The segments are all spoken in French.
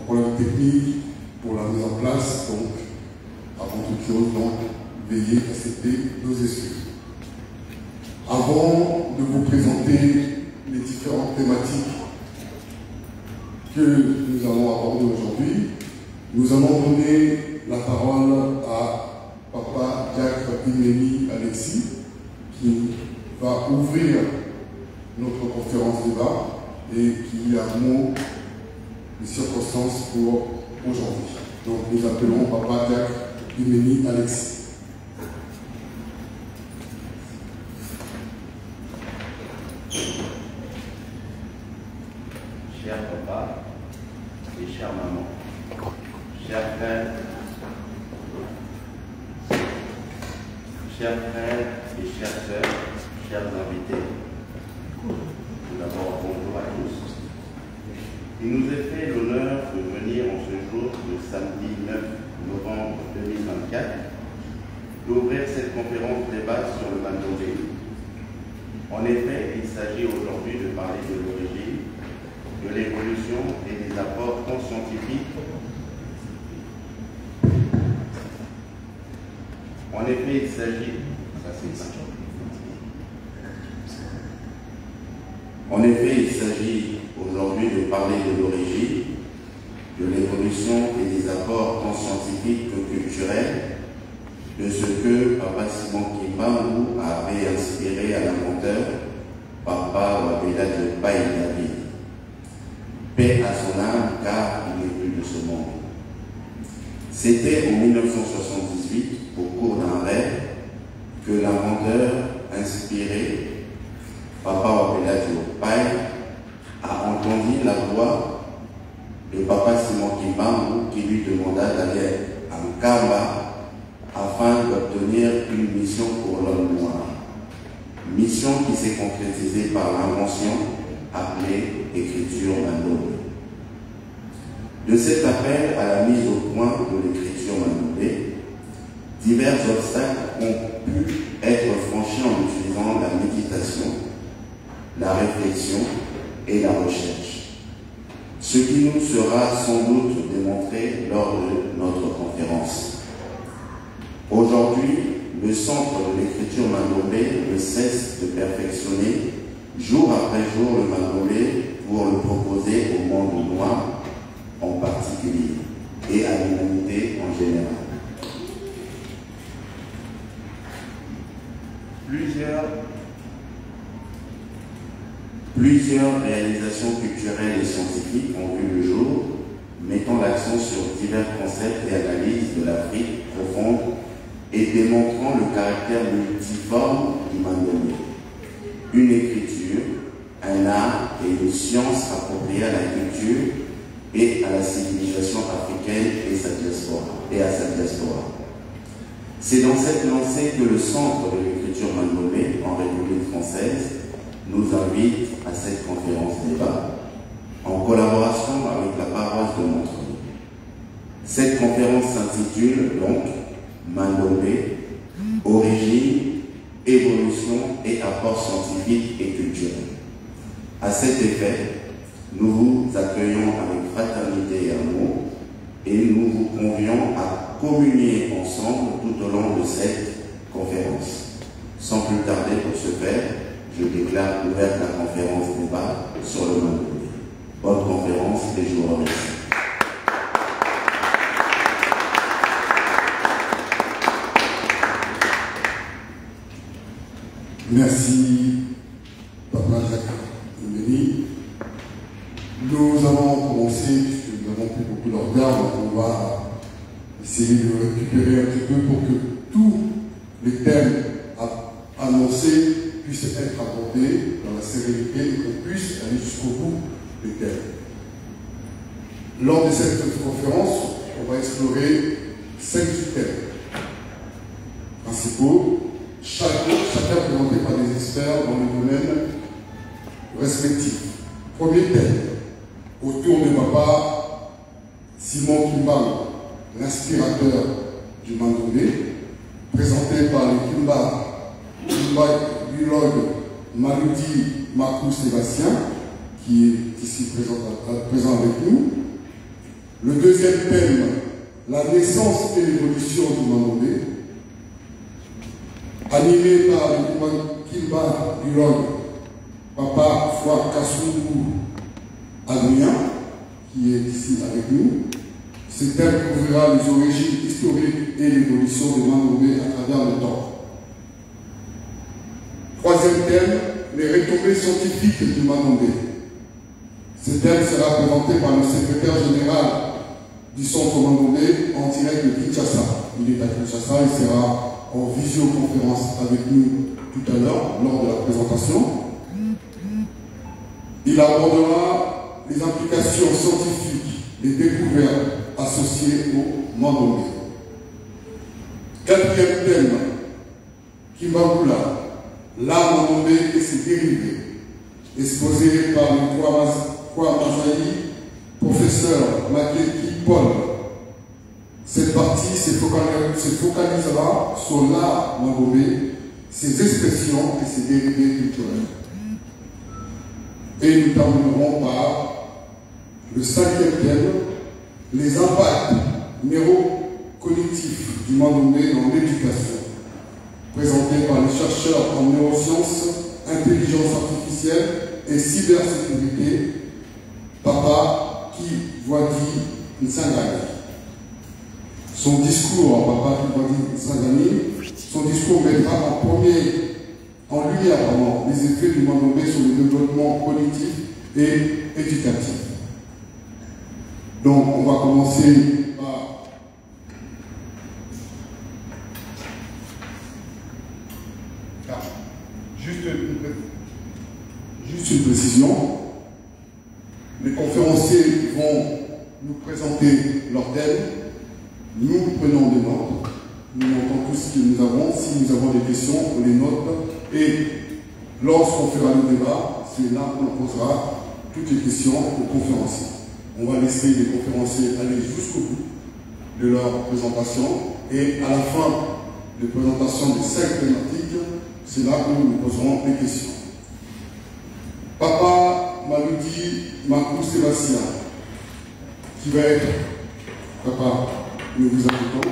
problème technique pour la mise en place, donc avant toute chose, donc veuillez accepter nos excuses. Avant de vous présenter les différentes thématiques que nous allons aborder aujourd'hui, nous allons donner la parole à Papa Jacques Imeni Alexis, qui va ouvrir notre conférence débat et qui a un mot de circonstance pour aujourd'hui. Donc nous appelons Papa Jacques Imeni Alexis. Cher papa et chère maman, chers frères et chères sœurs, chers invités, tout d'abord bonjour à tous. Il nous est fait l'honneur de venir en ce jour, le samedi 9 novembre 2024, d'ouvrir cette conférence débat sur le Mandolé. En effet, il s'agit aujourd'hui de parler de l'origine, de l'évolution et des apports tant scientifiques. En effet, il s'agit aujourd'hui de parler de l'origine, de l'évolution et des apports tant scientifiques que culturels, de ce que Papa Simon Kimbangu avait inspiré à l'inventeur, Papa Wabella de David. Paix à son âme, car il n'est plus de ce monde. C'était en 1978, au cours d'un rêve, que l'inventeur inspiré, Papa Wabella de Pai, a entendu la voix de Papa Simon Kimbangu qui lui demanda d'aller à Nkamba afin d'obtenir une mission pour l'homme noir. Mission qui s'est concrétisée par l'invention appelée écriture mandolé. De cet appel à la mise au point de l'écriture mandolé, divers obstacles ont pu être franchis en utilisant la méditation, la réflexion et la recherche. Ce qui nous sera sans doute démontré lors de notre conférence. Aujourd'hui, le Centre de l'écriture mandolé ne cesse de perfectionner jour après jour le mandolé pour le proposer au monde noir en particulier et à l'humanité en général. Plusieurs réalisations culturelles et scientifiques ont vu le jour, mettant l'accent sur divers concepts et analyses de l'Afrique profonde et démontrant le caractère multiforme du mandolé. Une écriture, un art et une science appropriées à la culture et à la civilisation africaine et à sa diaspora. C'est dans cette lancée que le Centre de l'écriture mandolé en République française nous invite à cette conférence débat en collaboration avec la paroisse de Montreuil. Cette conférence s'intitule donc Mandolé, origine, évolution et apport scientifique et culturel. À cet effet, nous vous accueillons avec fraternité et amour et nous vous convions à communier ensemble tout au long de cette conférence. Sans plus tarder pour ce faire, je déclare ouverte la conférence débat sur le Mandolé. Bonne conférence et je vous remercie. Merci, Papa Jacques Imeni. Nous allons commencer, puisque nous n'avons plus beaucoup de retard, donc on va essayer de récupérer un petit peu pour que tous les thèmes annoncés puissent être abordés dans la sérénité et qu'on puisse aller jusqu'au bout des thèmes. Lors de cette conférence, on va explorer 5 thèmes principaux, chacun présenté par des experts dans le domaine respectif. Premier thème, autour de Papa Simon Kimbangu, l'inspirateur du Mandolé, présenté par le Kimba Lloyd Maludi Marcou Sébastien, qui est ici présent avec nous. Le deuxième thème, la naissance et l'évolution du Mandongbe, animé par le Kimba Gulon, Papa Fwa Kassoubou Adouya, qui est ici avec nous. Ce thème couvrira les origines historiques et l'évolution du Mandongbe à travers le temps. Troisième thème, les retombées scientifiques du Mandongbe. Ce thème sera présenté par le secrétaire général du centre Mandongbe en direct de Kinshasa. Il est à Kinshasa, il sera en visioconférence avec nous tout à l'heure lors de la présentation. Il abordera les implications scientifiques des découvertes associées au Mandongbe. Quatrième thème, Kimbangula, l'art Mandongbe et ses dérivés, exposé par le Kwamazaï, professeur Makeki Paul. Cette partie se focalisera sur l'art Mandongbe, ses expressions et ses dérivés culturels. Et nous terminerons par le cinquième thème, les impacts neurocognitifs du Mandongbe dans l'éducation, présenté par les chercheurs en neurosciences, intelligence artificielle et cybersécurité, Papa Kiwadi Nsangani. Son discours, Papa Kiwadi Nsangani, son discours mettra en lumière les effets du Mandongbe sur le développement cognitif et éducatif. Donc, on va commencer par juste une précision. Les conférenciers vont nous présenter leur thème. Nous prenons des notes. Nous notons tout ce que nous avons. Si nous avons des questions, on les note. Et lorsqu'on fera le débat, c'est là qu'on posera toutes les questions aux conférenciers. On va laisser les conférenciers aller jusqu'au bout de leur présentation. Et à la fin de la présentation des 5 thématiques, c'est là où nous poserons les questions. Papa Maloudi Makou Sébastien, qui va être, Papa, nous vous invitons.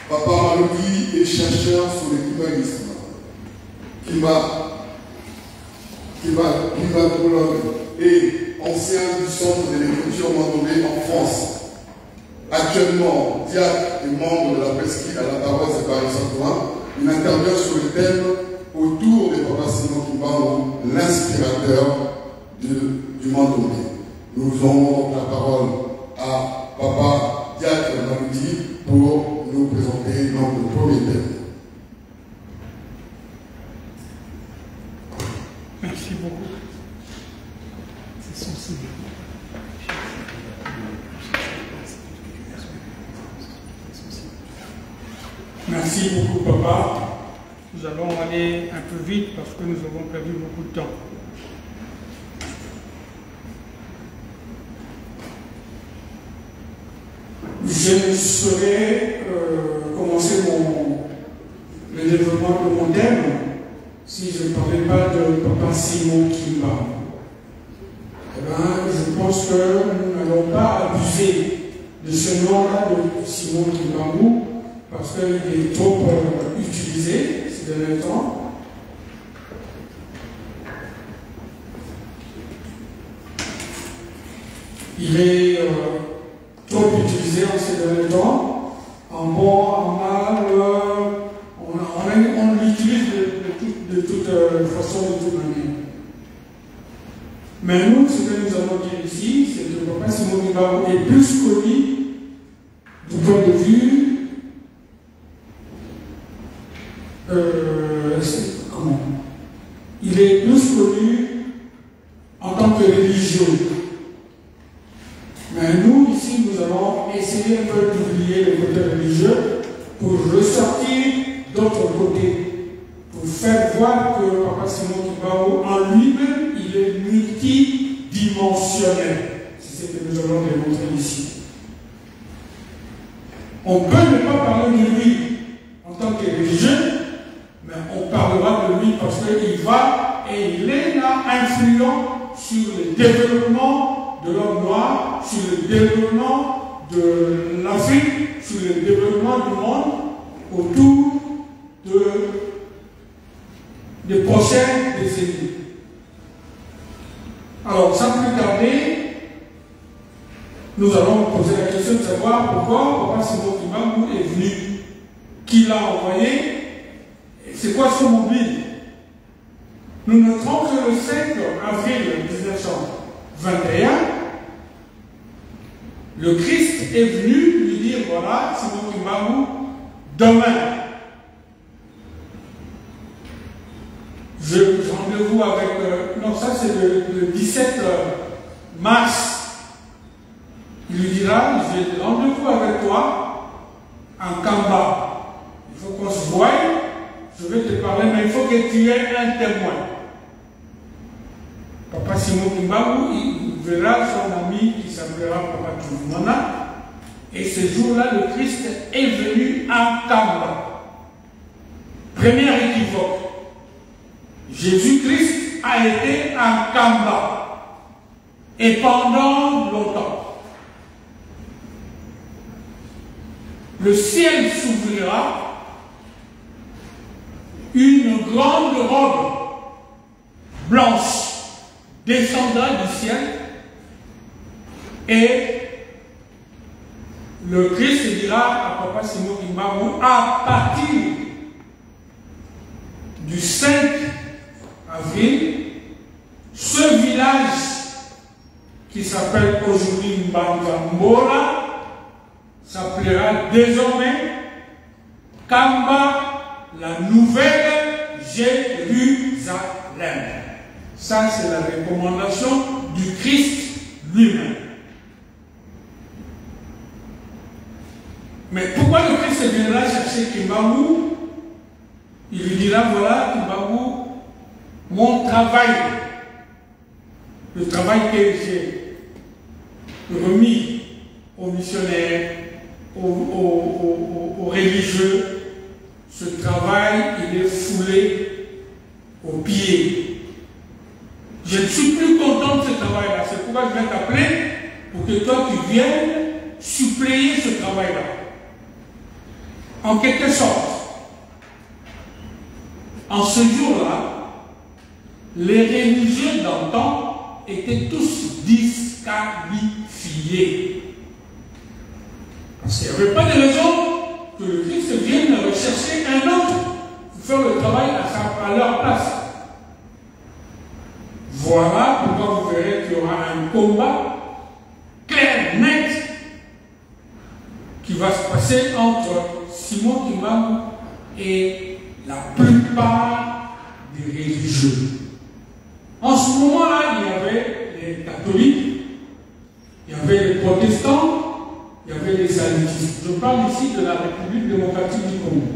Papa Maloudi est chercheur sur le tribalisme. Kimbangologue et ancien du centre de l'écriture Mandongbe en France. Actuellement, diacre et membre de la presqu'île à la paroisse de Paris-Saint-Ouen, il intervient sur le thème autour des Papa Simon Kimbangu, l'inspirateur du Mandongbe. Nous donnons la parole à Papa Diacre Maloudi pour nous présenter donc le premier thème. Merci beaucoup. C'est sensible. Merci beaucoup, Papa. Nous allons aller un peu vite parce que nous avons perdu beaucoup de temps. Je souhaiterais commencer le développement de mon thème si je ne parlais pas de Papa Simon Kimbangu. Eh bien, je pense que nous n'allons pas abuser de ce nom-là de Simon Kimbangu parce qu'il est trop utilisé ces derniers temps. Il est trop utilisé en ces derniers temps, en bon, en mal, on l'utilise de toute façon, de toute manière. Mais nous, ce que nous allons dire ici, c'est que Papa Simon Kimbangu est plus connu du point de vue il est plus connu en tant que religieux. Mais nous, ici, nous allons essayer un peu d'oublier le côté religieux pour ressortir d'autre côté, pour faire voir que Papa Simon Kimbangu, en lui-même, il est multidimensionnel. C'est ce que nous allons démontrer ici. On peut ne pas parler de lui en tant que religieux, mais on parle parlera de lui parce qu'il va et il est là influent sur le développement de l'homme noir, sur le développement de l'Afrique, sur le développement du monde autour des prochaines décennies. Alors, sans plus tarder, nous allons poser la question de savoir pourquoi Papa Simon Kimbangu est venu, qui l'a envoyé, et c'est quoi son mobile. Nous notons que le 5 avril 1921, le Christ est venu lui dire, voilà, Simon Kimbangu, demain, j'ai rendez-vous avec... non, ça c'est le 17 mars. Il lui dira, j'ai rendez-vous avec toi en Kamba. Il faut qu'on se voie, je vais te parler, mais il faut que tu aies un témoin. Papa Simon Kimbangu, il verra son ami qui s'appellera Papa Tchoumana. Et ce jour-là, le Christ est venu en Kamba. Première équivoque. Jésus-Christ a été en Kamba. Et pendant longtemps. Le ciel s'ouvrira, une grande robe blanche descendra du ciel et le Christ dira à Papa Simon Kimbangu, à partir du 5 avril, ce village qui s'appelle aujourd'hui Mbangambora s'appellera désormais Kamba, la nouvelle Jérusalem. Ça, c'est la recommandation du Christ lui-même. Mais pourquoi le Christ viendra chercher Kimbangu? Il lui dira, voilà, Kimbangu, mon travail, le travail que j'ai remis aux missionnaires, aux religieux, ce travail, il est foulé aux pieds. Je ne suis plus content de ce travail-là. C'est pourquoi je vais t'appeler pour que toi tu viennes suppléer ce travail-là. En quelque sorte, en ce jour-là, les religieux d'antan étaient tous disqualifiés. Parce qu'il n'y avait pas de raison que le Christ vienne rechercher un autre pour faire le travail à leur place. Voilà pourquoi vous verrez qu'il y aura un combat clair, net, qui va se passer entre Simon Kimbangu et la plupart des religieux. En ce moment-là, il y avait les catholiques, il y avait les protestants, il y avait les salafistes. Je parle ici de la République démocratique du Congo.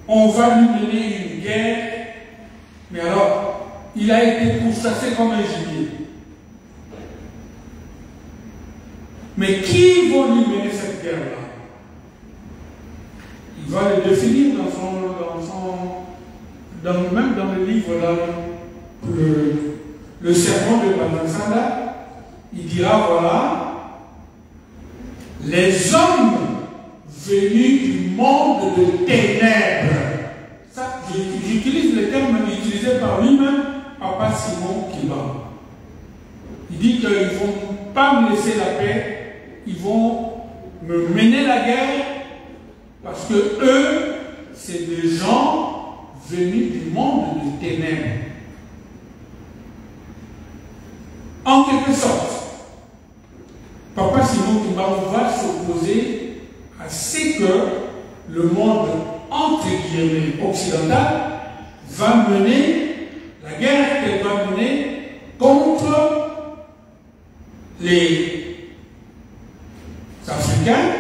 On va lui mener une guerre, mais alors, il a été pourchassé comme un gibier. Mais qui va lui mener cette guerre-là? Il va le définir même dans le livre, là, le sermon de Banansanda. Il dira, voilà, les hommes venus du monde de ténèbres. Ça, j'utilise le terme utilisé par lui-même, Papa Simon Kimbangu. Il dit qu'ils ne vont pas me laisser la paix, ils vont me mener la guerre, parce que eux, c'est des gens venus du monde de ténèbres. En quelque sorte, Papa Simon Kimbangu va s'opposer à ce que le monde, entre guillemets, occidental, va mener, la guerre qu'elle va mener contre les Africains,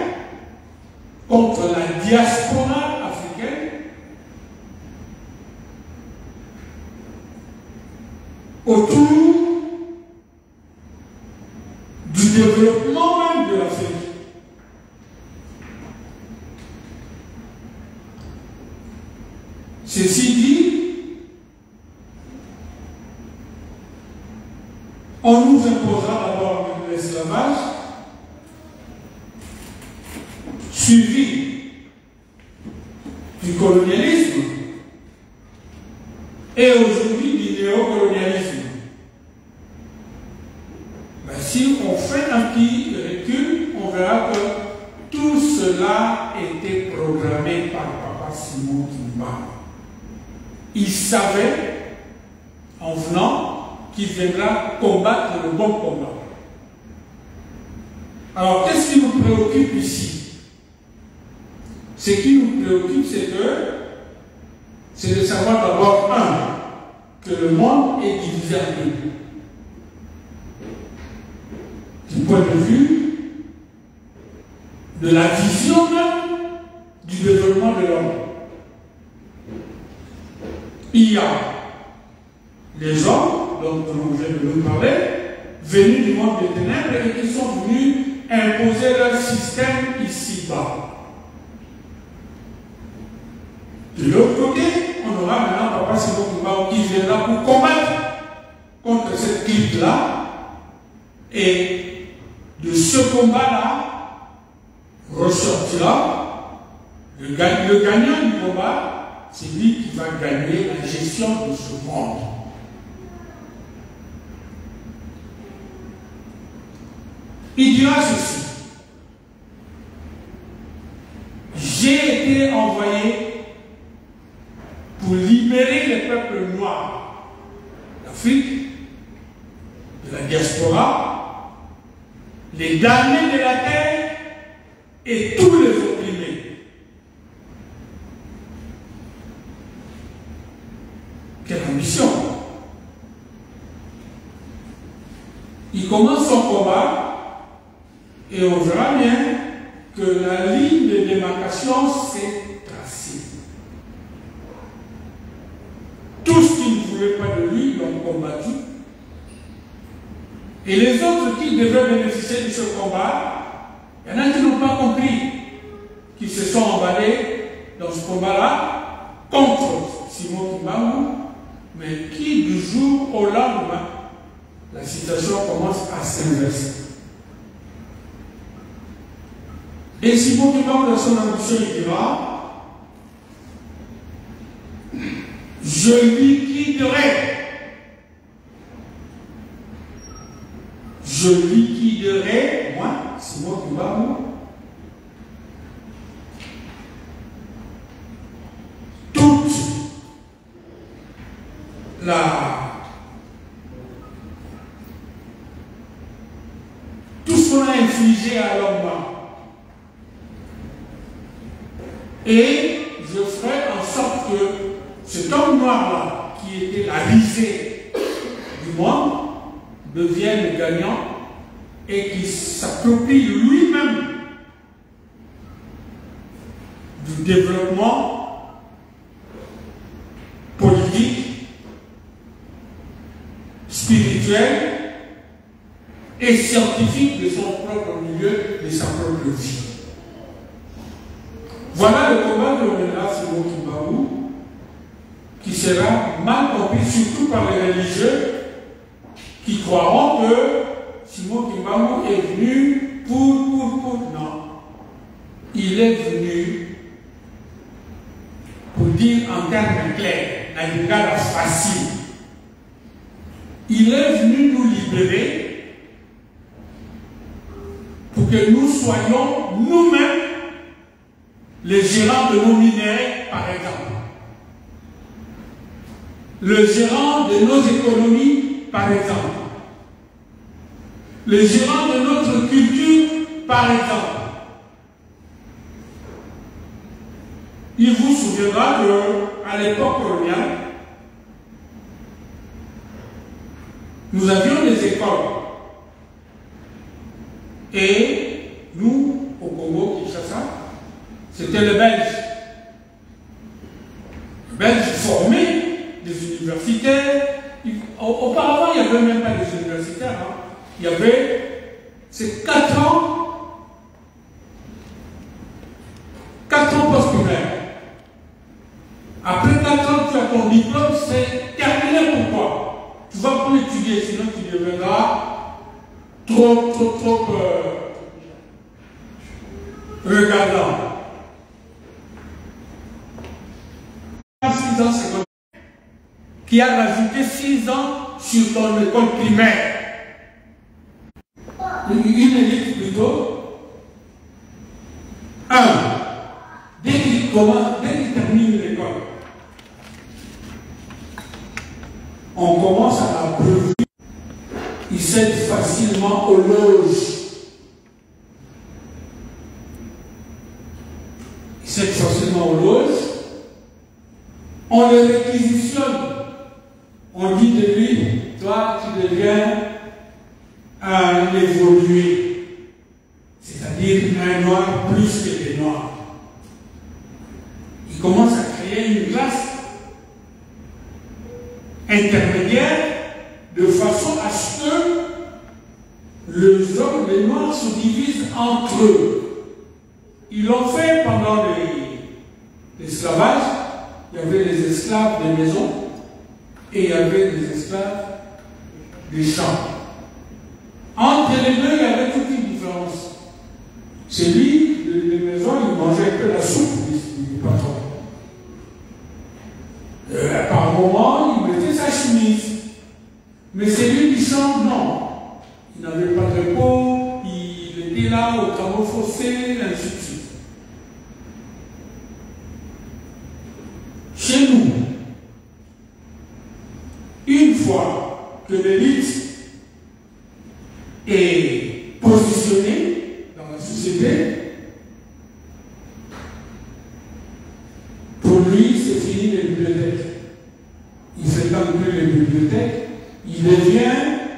contre la diaspora africaine, autour du développement même de l'Afrique. Ceci dit, on nous imposera d'abord l'esclavage, suivi du colonialisme et aujourd'hui du néocolonialisme. Mais si on fait un petit recul, on verra que tout cela était programmé par Papa Simon Kimba. Il savait, en venant, qu'il viendra combattre le bon combat. Alors, qu'est-ce qui nous préoccupe ici? Ce qui nous préoccupe, c'est de savoir d'abord, que le monde est divisé en deux. Du point de vue de la vision du développement de l'homme. Il y a les hommes, dont on vient de nous parler, venus du monde des ténèbres et qui sont venus imposer leur système ici-bas. De l'autre côté, on aura maintenant Papa Simon Kimba qui viendra pour combattre contre cette clique-là. Et de ce combat-là ressortira le gagnant du combat, c'est lui qui va gagner la gestion de ce monde. Il dira ceci: j'ai été envoyé pour libérer les peuples noirs d'Afrique, de la diaspora, les damnés de la terre et tous les opprimés. Quelle ambition! Il commence son combat et on verra bien que la ligne de démarcation s'est tracée. Tous qui ne voulaient pas de lui l'ont combattu. Et les autres qui devaient bénéficier de ce combat, il y en a qui n'ont pas compris, qui se sont emballés dans ce combat-là contre Simon Kimbangu, mais qui du jour au lendemain, la situation commence à s'inverser. Et Simon Kimbangu, dans son ambition, il dira: je liquiderai, moi, Simon Kimbangu, toute tout ce qu'on a infligé à l'homme. Et je ferai en sorte que cet homme noir-là, qui était la risée du monde, devienne gagnant et qui s'approprie lui-même du développement politique, spirituel et scientifique de son propre milieu, de sa propre vie. Voilà le combat que mènera Simon Kimbangu, qui sera mal compris surtout par les religieux qui croiront que Simon Kimbangu est venu pour. Non. Il est venu pour dire en termes clairs, la lingala facile. Il est venu nous libérer pour que nous soyons nous-mêmes les gérants de nos minéraux, par exemple. Le gérant de nos économies, par exemple. Le gérant de notre culture, par exemple. Il vous souviendra qu'à l'époque coloniale, nous avions des écoles. Et nous, au Congo, Kinshasa, c'était les Belges. Les Belges formaient des universitaires. Auparavant, il n'y avait même pas des universitaires. Il y avait ces 4 ans postprimaires. Après 4 diplôme, c'est terminé. Pourquoi? Tu ne vas plus étudier, sinon tu deviendras trop regardant. 6 ans secondaire, qui a rajouté 6 ans sur ton école primaire. Une élite plutôt. Dès qu'il termine l'école, on commence à l'abreuver. Il s'aide facilement aux loges. On le réquisitionne. On dit de lui, toi tu deviens un évolué. C'est-à-dire un noir plus que des noirs. Il commence à créer une classe intermédiaire de façon à ce que les hommes, les noirs se divisent entre eux. Ils l'ont fait pendant l'esclavage. Il y avait les esclaves des maisons et il y avait les esclaves des champs. Entre les deux, il y avait toute une différence. Celui des maisons, il mangeait que la soupe du patron. Par moment, il mettait sa chemise. Mais celui du champ, non. Il n'avait pas de peau, il était là au travaux forcés, ainsi de suite. Chez nous, une fois que l'élite est positionnée dans la société, pour lui, c'est fini les bibliothèques. Il ne fréquente plus les bibliothèques, il devient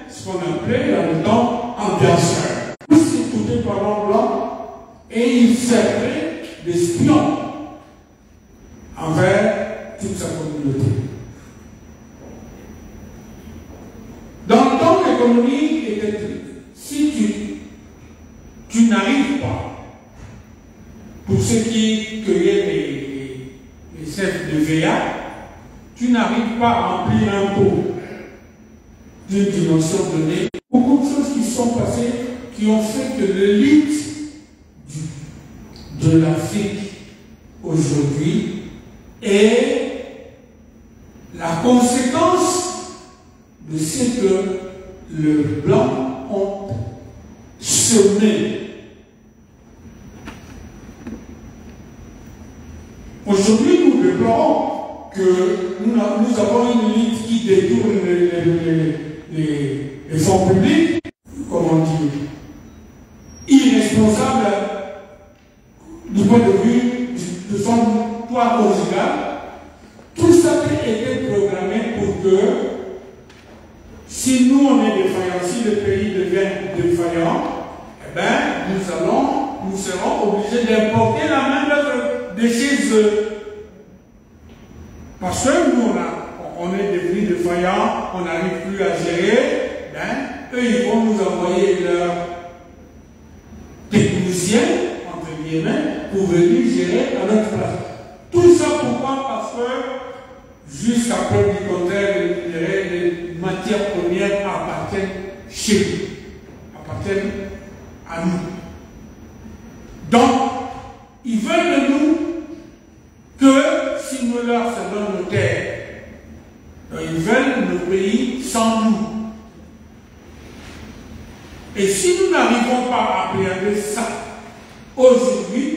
ce qu'on appelait dans le temps ambianceur. Il s'écoutait par l'homme blanc et il servait d'espion envers toute sa communauté. Dans le temps, l'économie était si tu n'arrives pas, pour ceux qui cueillaient les chefs de VA, tu n'arrives pas à remplir un pot d'une dimension donnée. Beaucoup de choses qui sont passées qui ont fait que l'élite de l'Afrique aujourd'hui est la conséquence de ce que les Blancs ont semé. Aujourd'hui, nous déplorons que nous avons une élite qui détourne les fonds publics, comment dire, irresponsable du point de vue de son toit conjugal. Tout ça a été programmé pour que, si nous on est défaillants, si le pays devient défaillant, eh bien, nous serons obligés d'importer la main-d'œuvre de chez eux. Parce que nous, on est devenus défaillants, on n'arrive plus à gérer, eux, ils vont nous envoyer leurs techniciens, entre guillemets, pour venir gérer à notre place. Tout ça pourquoi? Parce que, jusqu'à preuve du contraire, les matières premières appartiennent chez nous, appartiennent à nous. Donc, ils veulent de nous que si nous leur cédons nos terres, ils veulent nos pays sans nous. Et si nous n'arrivons pas à appréhender ça aujourd'hui,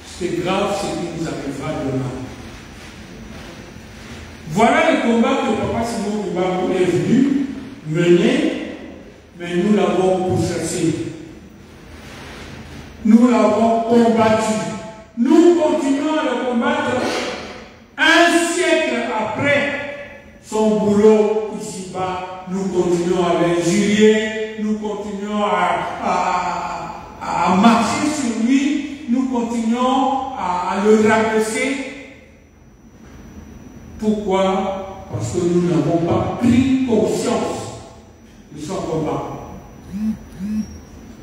c'est grave ce qui nous arrivera demain. Voilà le combat que Papa Simon Kimbangu est venu mener, mais nous l'avons pourchassé. Nous l'avons combattu. Nous continuons à le combattre un siècle après son boulot ici-bas. Nous continuons à l'injurier, nous continuons à marcher sur lui, nous continuons à le rabaisser. Pourquoi? Parce que nous n'avons pas pris conscience de son combat.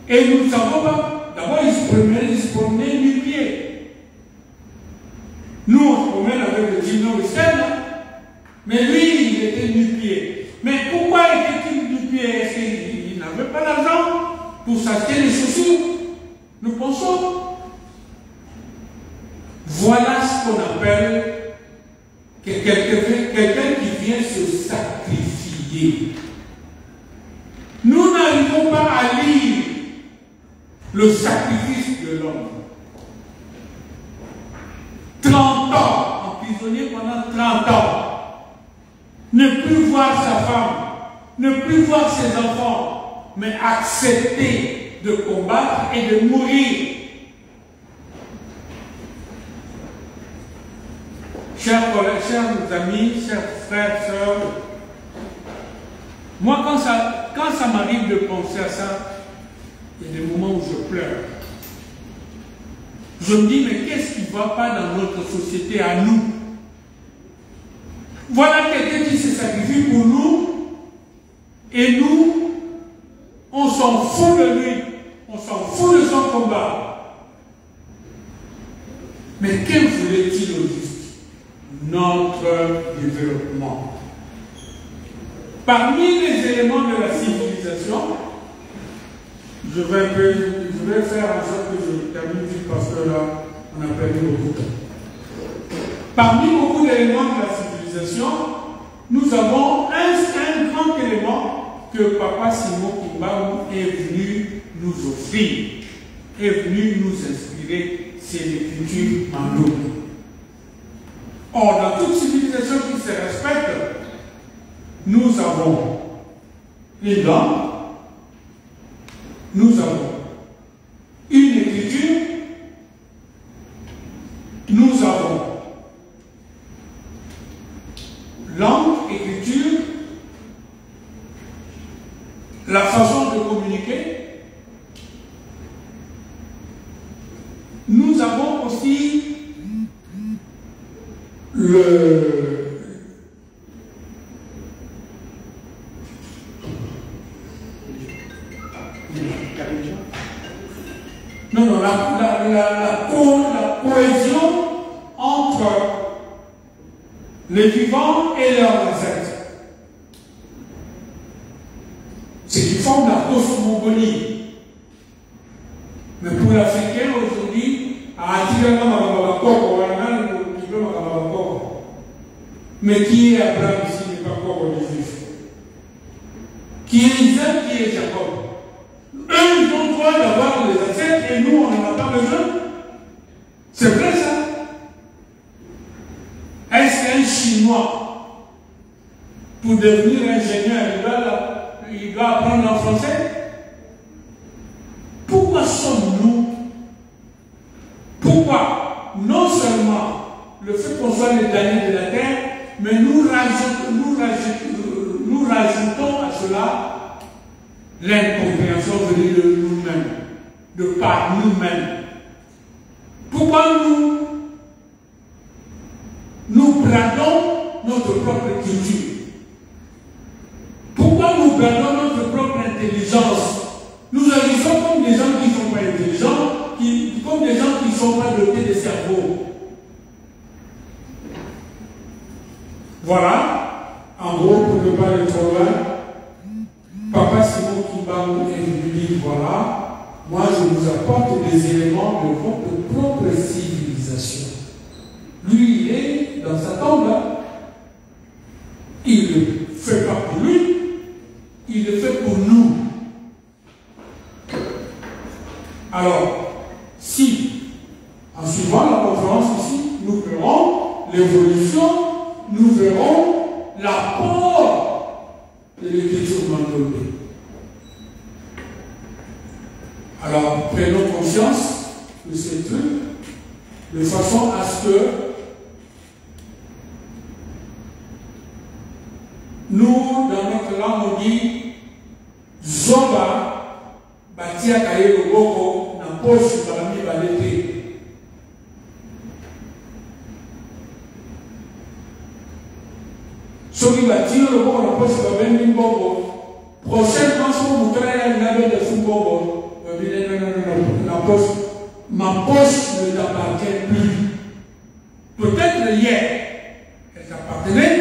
Et nous ne savons pas. D'abord, il se promenait du pied. Nous, on se promène avec le Gino Wissem, Mais lui, il était nu-pied. Mais pourquoi était-il nu-pied? Est-ce qu'il n'avait pas d'argent pour s'acheter les chaussures? Nous pensons. Voilà ce qu'on appelle quelqu'un qui vient se sacrifier. Nous n'arrivons pas à lire le sacrifice de l'homme. 30 ans, emprisonné pendant 30 ans. Ne plus voir sa femme, ne plus voir ses enfants, mais accepter de combattre et de mourir. Chers collègues, chers amis, chers frères, sœurs, moi quand ça m'arrive de penser à ça, il y a des moments où je pleure. Je me dis, mais qu'est-ce qui ne va pas dans notre société à nous? Voilà quelqu'un qui se sacrifie pour nous, et nous, on s'en fout de lui, on s'en fout de son combat. Mais que voulait-il au juste? Notre développement. Parmi les éléments de la civilisation, je vais faire en sorte que je termine vite parce que là, on a perdu beaucoup de temps. Parmi beaucoup d'éléments de la civilisation, nous avons un grand élément que Papa Simon Kimbangu est venu nous offrir, est venu nous inspirer, c'est l'écriture en nous. Or, dans toute civilisation qui se respecte, nous avons une langue, nous avons une écriture, nous avons langue, écriture, la façon de communiquer. Nous avons aussi la cohésion entre les vivants et leurs ancêtres. Ce qui forme la cosmogonie. Mais pour l'Africain aujourd'hui, mais qui est Abraham ici n'est pas encore juif? Qui est Isaac, qui est Jacob? Eux, ils ont le droit d'avoir les ancêtres et nous, on n'en a pas besoin. C'est vrai ça? Est-ce qu'un Chinois, pour devenir ingénieur, il doit apprendre en français? Pourquoi sommes-nous? Pourquoi non seulement le fait qu'on soit les derniers de la terre, mais nous rajoutons à cela l'incompréhension venue de nous-mêmes, de par nous-mêmes. Pourquoi nous bradons notre propre culture? Pourquoi nous bradons notre propre intelligence? Nous agissons comme des gens qui ne sont pas intelligents, comme des gens qui ne sont pas dotés de cerveau. Voilà, en gros, pour ne pas aller trop loin, Papa Simon Kimbangu est venu dire, voilà, moi je vous apporte des éléments de votre propre civilisation. Lui, il est dans sa tombe là. Il ne fait pas pour lui, il le fait pour nous. Alors, si, en suivant la conférence ici, nous verrons l'évolution, nous verrons l'apport de l'écriture mandolée. Alors, prenons conscience de ces trucs, de façon à ce que nous, dans notre langue, on dit Zoba, Batia Kaye Loboko, na poche Balami Balete. Soki Batia Loboko, na poche Balami Balete. Prochainement, si vous voudrez une de Foubobo, la poche, ma poche ne t'appartient plus. Peut-être hier, elle t'appartenait,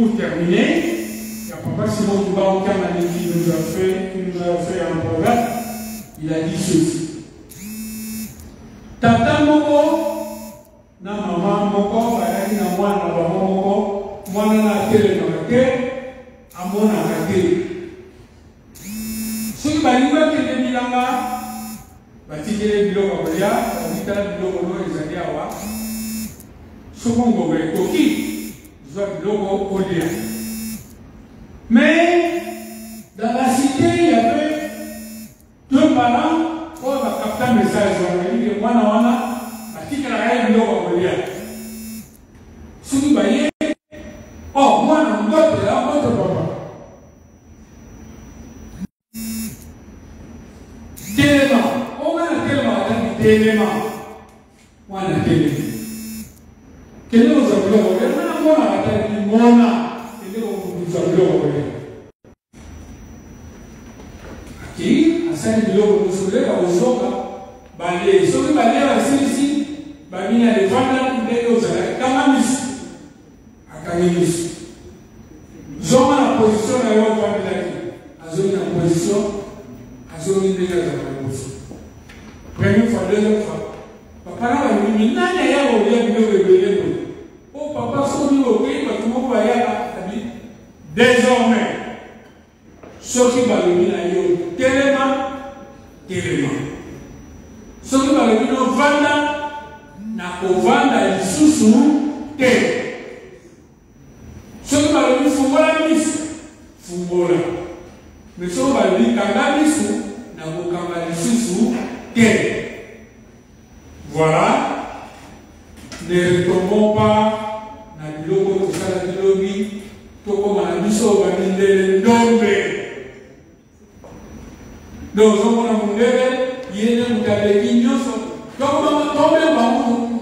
pour terminer, il y a Papa Simon Kimba qui nous a fait un programme. Il a dit ceci. Tata Moko, na maman Moko, bayaki na mwana na maman Moko, mwana na tele na kate, amona na kate. Soki balinga kende bilanga, batikele biloko kolia, babitala biloko no ezali awa. Sokongo koki, zwa biloko kolia. Mais dans la cité, il y avait deux parents qui ont capté un message. Ils ont dit wana wana, batika la reine biloko kolia. Soki baye, oh mwana mbote la mbote papa. Téléma, on va la téléma, téléma, wana téléma. Quel est notre biloko kolia? Mwana mwana la téléma, mwana. Qui a 5 millions de soleil à Ozoka, Balé, Soki Balé à Sisi, Bamina de Vanda, Neosa, Kamamis, à Kamimis. Zoma la position à Yon Vandaki, à Zone en position, à Zone Négative à position. Première fois, deuxième fois. Papa n'a pas mis, n'a rien au lieu de bébé. Oh, papa, son au pays, parce que mon voyage a dit, désormais, ce qui va le dire à Yon, téléma. Ce qui va le dire, Vanda, n'a pas Vanda, il sous-sous, té. Ce qui va le dire, Fumbola Miss, Fumbola. Mais ce qui va le dire, Kanga Missou, n'a pas Kanga sous-sous, té. Voilà. Ne retombons pas dans le logo de Saladilobi, tout comme à la mission de Ndombe. Donc, on a mon bébé, il est un tableau qui nous donc, on a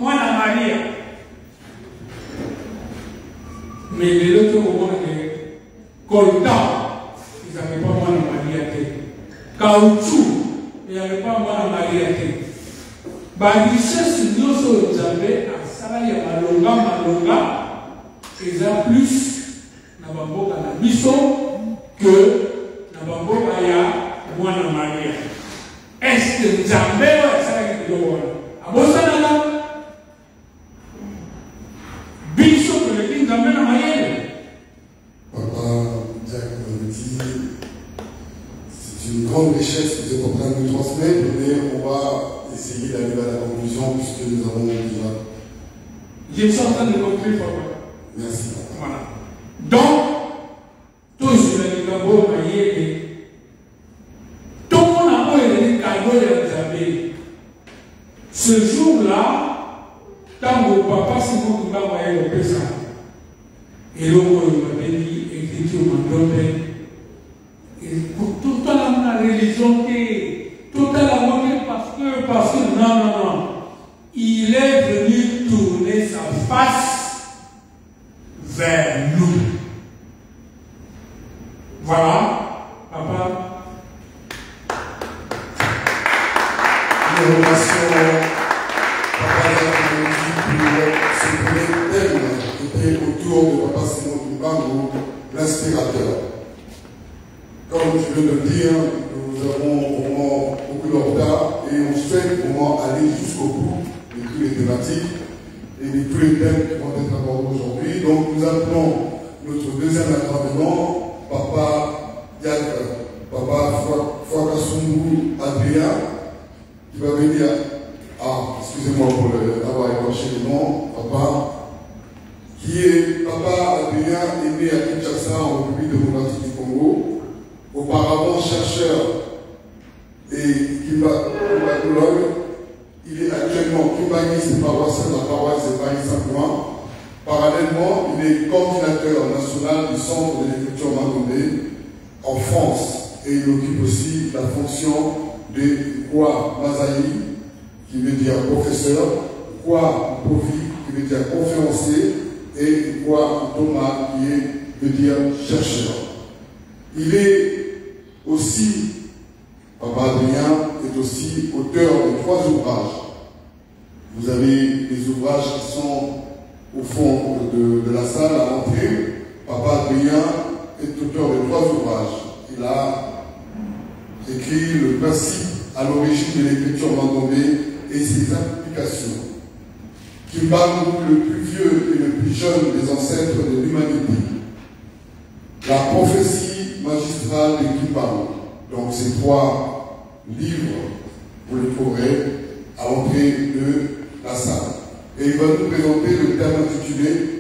moi, Maria. Mais les autres, on a coltan, ils n'avaient pas moi, Maria. Caoutchouc, il n'y avait pas moi, Maria. La richesse nous sommes jamais à Saraya Malonga, ils ont plus na bamboka na biso que na bamboka ya mwana Maria. Est-ce que Nzambe wa Saraya Kilobona? Abosana biso que le Nzambe na Maria. Papa Jacques dit, c'est une grande richesse que vous êtes en train de nous transmettre, mais on va essayer d'arriver à la conclusion puisque nous avons déjà. Je suis en train de conclure, papa. Merci. Voilà. Donc, tous les Gabon maillés, tout le monde a eu des cadeaux de Nzambe. Ce jour-là, quand mon papa s'est dit qu'il va envoyer le Pessa, et l'homme m'a dit, écriture m'a donné, et pour tout le temps, la religion qui tout à la moitié parce que non. Il est venu tourner sa face vers nous. Voilà, papa. Nous remercions Papa Jacques pour ce premier thème qui était autour de Papa Simon Kimbangu, l'inspirateur. Comme je viens de le dire, nous avons vraiment beaucoup de retard et on souhaite vraiment aller jusqu'au bout de toutes les thématiques et de tous les thèmes qui vont être abordés aujourd'hui. Donc nous appelons notre deuxième intervenant, Papa Fouakassoumou Adrien, qui va venir. Ah, excusez-moi pour avoir écorché le nom, Papa, qui est Papa Adrien, est né à Kinshasa en République démocratique du Congo. Auparavant chercheur et kimbakologue, il est actuellement kimbaniste paroissial de la paroisse de Paris-Saint-Ouen. Parallèlement, il est coordinateur national du Centre de l'écriture mandondé en France et il occupe aussi la fonction de Kwa Mazaï, qui veut dire professeur, Kwa Povi, qui veut dire conférencier, et Kwa Thomas, qui veut dire chercheur. Il est aussi, Papa Adrien est aussi auteur de 3 ouvrages. Vous avez des ouvrages qui sont au fond de la salle à l'entrée. Papa Adrien est auteur de 3 ouvrages. Il a écrit Le principe à l'origine de l'écriture mandongé et ses applications. Kimbangu, le plus vieux et le plus jeune des ancêtres de l'humanité. La prophétie magistrale de Kimbangu. Donc ces 3 livres, vous les trouverez à l'entrée de la salle. Et il va nous présenter le thème intitulé